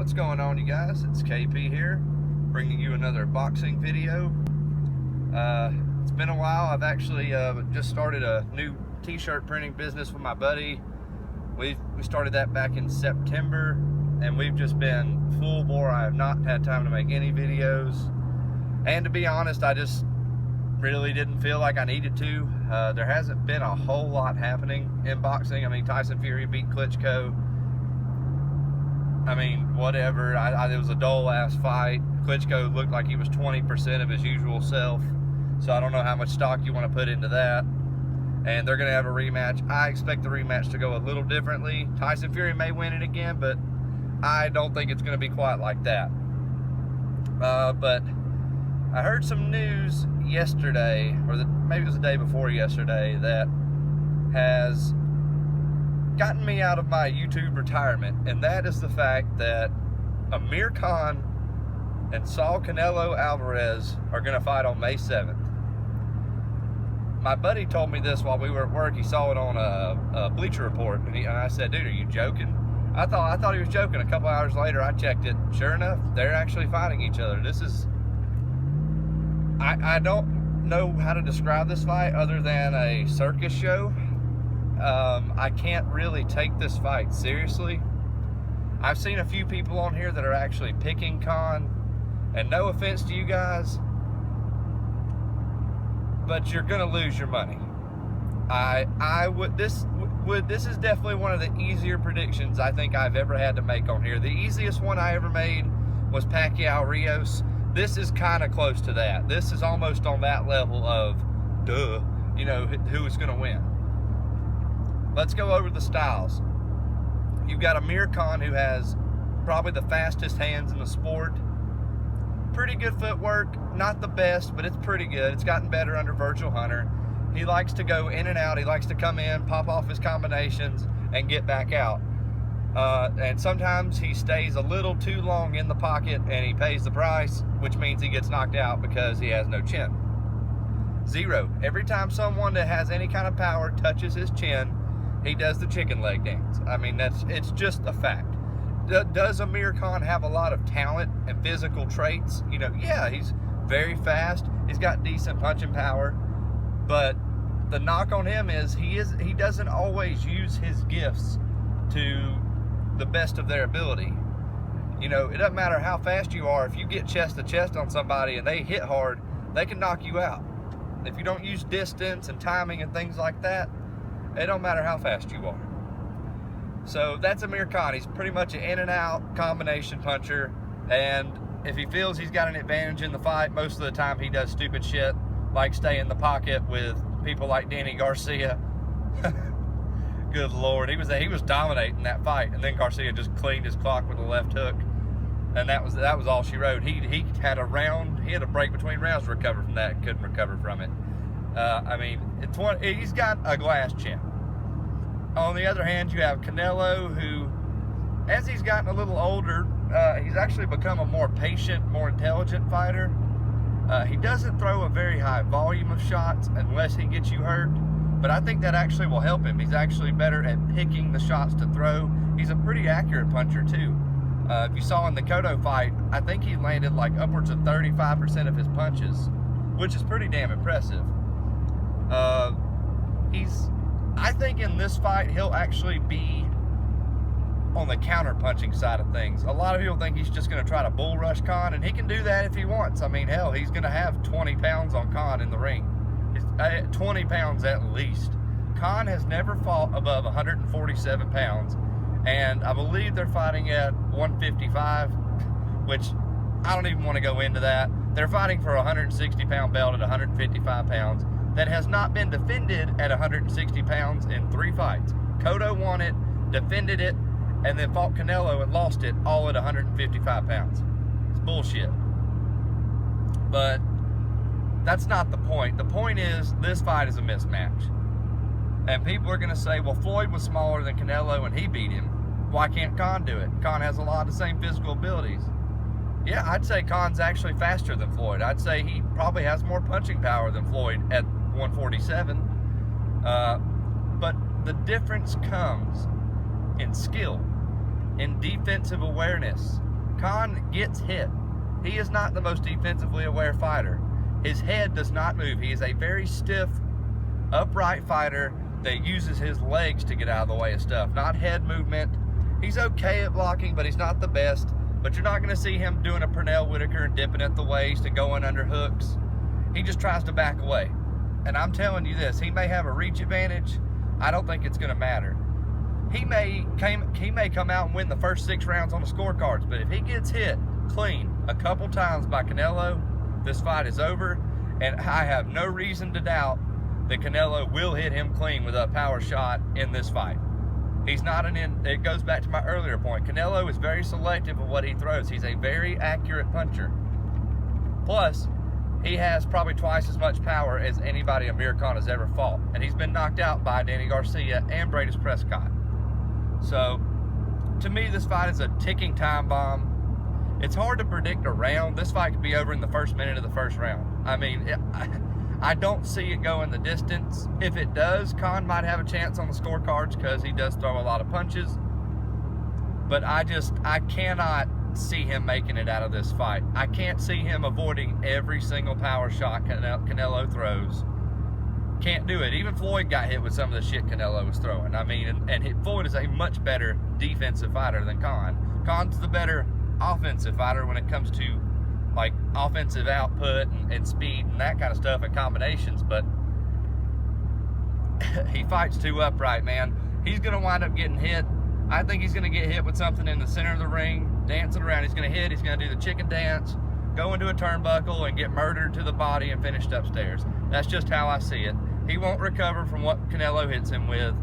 What's going on, you guys? It's KP here, bringing you another boxing video. It's been a while. I've actually just started a new t-shirt printing business with my buddy. We started that back in September, and we've just been full bore. I have not had time to make any videos, and to be honest, I just really didn't feel like I needed to. There hasn't been a whole lot happening in boxing. I mean, Tyson Fury beat Klitschko. I mean, whatever. It was a dull-ass fight. Klitschko looked like he was 20% of his usual self, so I don't know how much stock you want to put into that. And they're going to have a rematch. I expect the rematch to go a little differently. Tyson Fury may win it again, but I don't think it's going to be quite like that. But I heard some news yesterday, or maybe it was the day before yesterday, that has gotten me out of my YouTube retirement, and that is the fact that Amir and Saul Canelo Alvarez are going to fight on May 7th. My buddy told me this while we were at work. He saw it on a Bleacher Report, and I said, "Dude, are you joking?" I thought he was joking. A couple hours later, I checked it. Sure enough, they're actually fighting each other. This is... I don't know how to describe this fight other than a circus show. I can't really take this fight seriously. I've seen a few people on here that are actually picking Khan, and no offense to you guys, but you're gonna lose your money. This is definitely one of the easier predictions I think I've ever had to make on here. The easiest one I ever made was Pacquiao Rios. This is kind of close to that. This is almost on that level of, duh, you know, who is gonna win. Let's go over the styles. You've got Amir Khan, who has probably the fastest hands in the sport. Pretty good footwork, not the best, but it's pretty good. It's gotten better under Virgil Hunter. He likes to go in and out. He likes to come in, pop off his combinations, and get back out. And sometimes he stays a little too long in the pocket, and he pays the price, which means he gets knocked out because he has no chin. Zero. Every time someone that has any kind of power touches his chin, he does the chicken leg dance. I mean, it's just a fact. Does Amir Khan have a lot of talent and physical traits? You know, yeah, he's very fast. He's got decent punching power. But the knock on him is he doesn't always use his gifts to the best of their ability. You know, it doesn't matter how fast you are. If you get chest to chest on somebody and they hit hard, they can knock you out. If you don't use distance and timing and things like that, it don't matter how fast you are. So that's Amir Khan. He's pretty much an in and out combination puncher, and if he feels he's got an advantage in the fight, most of the time he does stupid shit like stay in the pocket with people like Danny Garcia. Good Lord, he was dominating that fight, and then Garcia just cleaned his clock with a left hook, and that was all she wrote. He had a break between rounds to recover from that, couldn't recover from it. I mean, he's got a glass chin. On the other hand, you have Canelo, who, as he's gotten a little older, he's actually become a more patient, more intelligent fighter. He doesn't throw a very high volume of shots unless he gets you hurt, but I think that actually will help him. He's actually better at picking the shots to throw. He's a pretty accurate puncher, too. If you saw in the Cotto fight, I think he landed like upwards of 35% of his punches, which is pretty damn impressive. I think in this fight, he'll actually be on the counter-punching side of things. A lot of people think he's just going to try to bull rush Khan, and he can do that if he wants. I mean, hell, he's going to have 20 pounds on Khan in the ring. 20 pounds at least. Khan has never fought above 147 pounds, and I believe they're fighting at 155, which I don't even want to go into that. They're fighting for a 160-pound belt at 155 pounds. That has not been defended at 160 pounds in 3 fights. Cotto won it, defended it, and then fought Canelo and lost it all at 155 pounds. It's bullshit. But that's not the point. The point is, this fight is a mismatch. And people are going to say, well, Floyd was smaller than Canelo and he beat him. Why can't Khan do it? Khan has a lot of the same physical abilities. Yeah, I'd say Khan's actually faster than Floyd. I'd say he probably has more punching power than Floyd at 147. But the difference comes in skill, in defensive awareness, Khan gets hit. He is not the most defensively aware fighter. His head does not move. He is a very stiff, upright fighter that uses his legs to get out of the way of stuff, not head movement. He's okay at blocking, but he's not the best. But you're not going to see him doing a Pernell Whitaker and dipping at the waist and going under hooks. He just tries to back away. And I'm telling you this, he may have a reach advantage. I don't think it's going to matter. He may come out and win the first 6 rounds on the scorecards, but if he gets hit clean a couple times by Canelo, this fight is over. And I have no reason to doubt that Canelo will hit him clean with a power shot in this fight. He's not it goes back to my earlier point. Canelo is very selective of what he throws. He's a very accurate puncher. Plus, he has probably twice as much power as anybody Amir Khan has ever fought. And he's been knocked out by Danny Garcia and Bradis Prescott. So, to me, this fight is a ticking time bomb. It's hard to predict a round. This fight could be over in the first minute of the first round. I mean, I don't see it going the distance. If it does, Khan might have a chance on the scorecards because he does throw a lot of punches. But I cannot see him making it out of this fight. I can't see him avoiding every single power shot Canelo throws. Can't do it. Even Floyd got hit with some of the shit Canelo was throwing. I mean, and Floyd is a much better defensive fighter than Khan. Khan's the better offensive fighter when it comes to like offensive output and speed and that kind of stuff and combinations, but he fights too upright, man. He's going to wind up getting hit. I think he's going to get hit with something in the center of the ring, dancing around. He's going to hit, he's going to do the chicken dance, go into a turnbuckle and get murdered to the body and finished upstairs. That's just how I see it. He won't recover from what Canelo hits him with.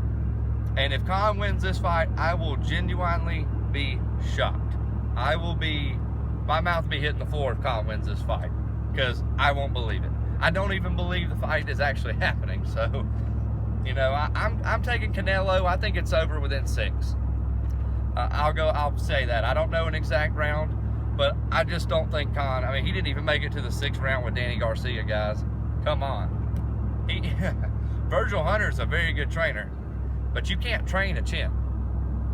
And if Khan wins this fight, I will genuinely be shocked. My mouth will be hitting the floor if Khan wins this fight, because I won't believe it. I don't even believe the fight is actually happening. So, you know, I'm taking Canelo. I think it's over within 6. I'll say that. I don't know an exact round, but I just don't think Khan. I mean, he didn't even make it to the 6th round with Danny Garcia, guys. Come on. Virgil Hunter's a very good trainer, but you can't train a chin.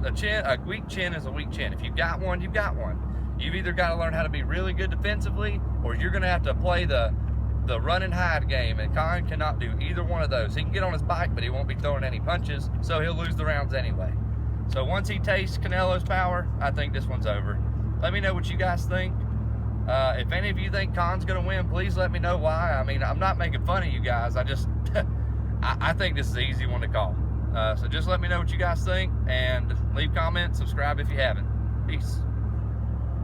A weak chin is a weak chin. If you've got one, you've got one. You've either got to learn how to be really good defensively, or you're going to have to play the run and hide game, and Khan cannot do either one of those. He can get on his bike, but he won't be throwing any punches, so he'll lose the rounds anyway. So once he tastes Canelo's power, I think this one's over. Let me know what you guys think. If any of you think Khan's going to win, please let me know why. I mean, I'm not making fun of you guys. I just, I think this is an easy one to call. So just let me know what you guys think, and leave comments, subscribe if you haven't. Peace.